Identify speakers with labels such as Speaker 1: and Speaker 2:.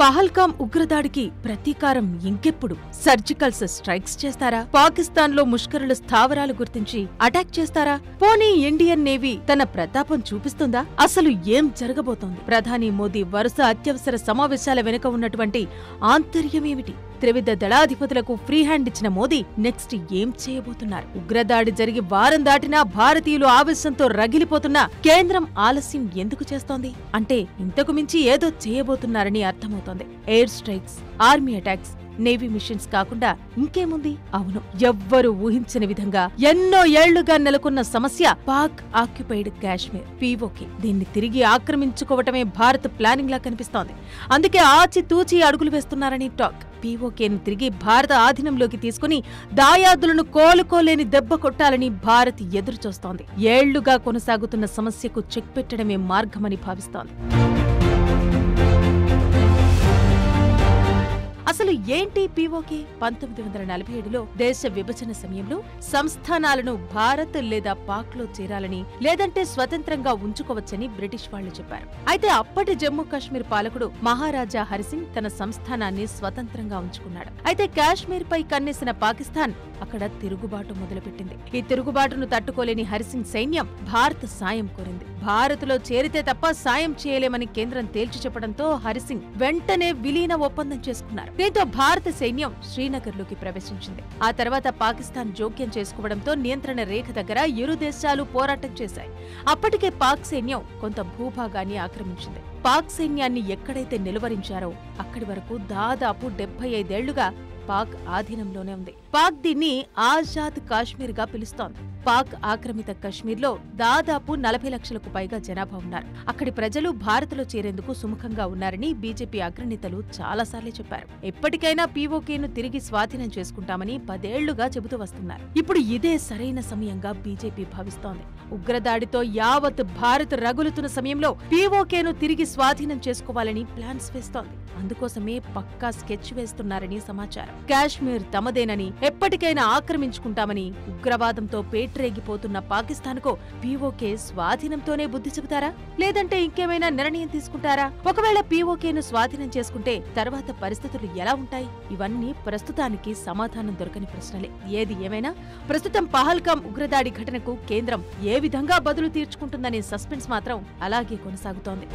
Speaker 1: పహల్గామ్ ఉగ్రదాడికి ప్రతీకారం ఇంకెప్పుడు? Surgical strikes చేస్తారా? పాకిస్తాన్లో ముష్కరుల స్థావరాలు గుర్తించి అటాక్ చేస్తారా? పోనీ ఇండియన్ నేవీ తన ప్రతాపం చూపిస్తుందా? అసలు ఏం జరగబోతోంది? ప్రధాని మోదీ వరుస అత్యవసర సమావేశాల వెనుక ఉన్నటువంటి ఆంతర్యమేమిటి? త్రివిధ దళాధిపతులకు ఫ్రీ హ్యాండ్ ఇచ్చిన మోదీ నెక్స్ట్ ఏం చేయబోతున్నారు? ఉగ్రదాడి జరిగి వారం దాటినా భారతీయులు ఆవేశంతో రగిలిపోతున్నా కేంద్రం ఆలస్యం ఎందుకు చేస్తోంది? అంటే ఇంతకు మించి ఏదో చేయబోతున్నారని అర్థమవుతోంది. Air strikes, army attacks, navy machines కాకుండా ఇంకేముంది? అవును, ఎవ్వరూ ఊహించని విధంగా ఎన్నో ఏళ్లుగా నెలకొన్న సమస్య పాక్ ఆక్యుపైడ్ కాశ్మీర్, పీఓకే. దీన్ని తిరిగి ఆక్రమించుకోవటమే భారత్ ప్లానింగ్ లా కనిపిస్తోంది. అందుకే ఆచితూచి అడుగులు వేస్తున్నారని టాక్. పీఓకేను తిరిగి భారత ఆధీనంలోకి తీసుకుని దాయాదులను కోలుకోలేని దెబ్బ కొట్టాలని భారత్ ఎదురుచూస్తోంది. ఏళ్లుగా కొనసాగుతున్న సమస్యకు చెక్ పెట్టడమే మార్గమని భావిస్తోంది. అసలు ఏంటి పీఓకే? 1947లో దేశ విభజన సమయంలో సంస్థానాలను భారత్ లేదా పాక్లో చేరాలని, లేదంటే స్వతంత్రంగా ఉంచుకోవచ్చని బ్రిటిష్ వాళ్లు చెప్పారు. అయితే అప్పటి జమ్మూ కాశ్మీర్ పాలకుడు మహారాజా హరిసింగ్ తన సంస్థానాన్ని స్వతంత్రంగా ఉంచుకున్నాడు. అయితే కాశ్మీర్ పై కన్నేసిన పాకిస్తాన్ అక్కడ తిరుగుబాటు మొదలుపెట్టింది. ఈ తిరుగుబాటును తట్టుకోలేని హరిసింగ్ సైన్యం భారత సాయం కోరింది. భారత్లో చేరితే తప్ప సాయం చేయలేమని కేంద్రం తేల్చి చెప్పడంతో హరిసింగ్ వెంటనే విలీన ఒప్పందం చేసుకున్నారు. దీంతో భారత సైన్యం శ్రీనగర్లోకి ప్రవేశించింది. ఆ తర్వాత పాకిస్తాన్ జోక్యం చేసుకోవడంతో నియంత్రణ రేఖ దగ్గర ఇరు దేశాలు పోరాటం చేశాయి. అప్పటికే పాక్ సైన్యం కొంత భూభాగాన్ని ఆక్రమించింది. పాక్ సైన్యాన్ని ఎక్కడైతే నిలువరించారో అక్కడి వరకు దాదాపు 75 ఏళ్లుగా పాక్ ఆధీనంలోనే ఉంది. పాక్ దీన్ని ఆజాద్ కాశ్మీర్ గా పిలుస్తోంది. పాక్ ఆక్రమిత కశ్మీర్లో దాదాపు 40 లక్షలకు పైగా జనాభా ఉన్నారు. అక్కడి ప్రజలు భారత్లో చేరేందుకు సుముఖంగా ఉన్నారని బీజేపీ అగ్రనేతలు చాలాసార్లు చెప్పారు. ఎప్పటికైనా పీఓకేను తిరిగి స్వాధీనం చేసుకుంటామని 10 ఏళ్లుగా చెబుతూ వస్తున్నారు. ఇప్పుడు ఇదే సరైన సమయంగా బీజేపీ భావిస్తోంది. ఉగ్రదాడితో యావత్ భారత్ రగులుతున్న సమయంలో పీఓకేను తిరిగి స్వాధీనం చేసుకోవాలని ప్లాన్స్ వేస్తోంది. అందుకోసమే పక్కా స్కెచ్ వేస్తున్నారని సమాచారం. కాశ్మీర్ తమదేనని, ఎప్పటికైనా ఆక్రమించుకుంటామని ఉగ్రవాదంతో పేట్రేగిపోతున్న పాకిస్తాన్కు పీఓకే స్వాధీనంతోనే బుద్ధి చెబుతారా? లేదంటే ఇంకేమైనా నిర్ణయం తీసుకుంటారా? ఒకవేళ పీఓకేను స్వాధీనం చేసుకుంటే తర్వాత పరిస్థితులు ఎలా ఉంటాయి? ఇవన్నీ ప్రస్తుతానికి సమాధానం దొరకని ప్రశ్నలే. ఏది ఏమైనా ప్రస్తుతం పహల్గామ్ ఉగ్రదాడి ఘటనకు కేంద్రం ఏ విధంగా బదులు తీర్చుకుంటుందనే సస్పెన్స్ మాత్రం అలాగే కొనసాగుతోంది.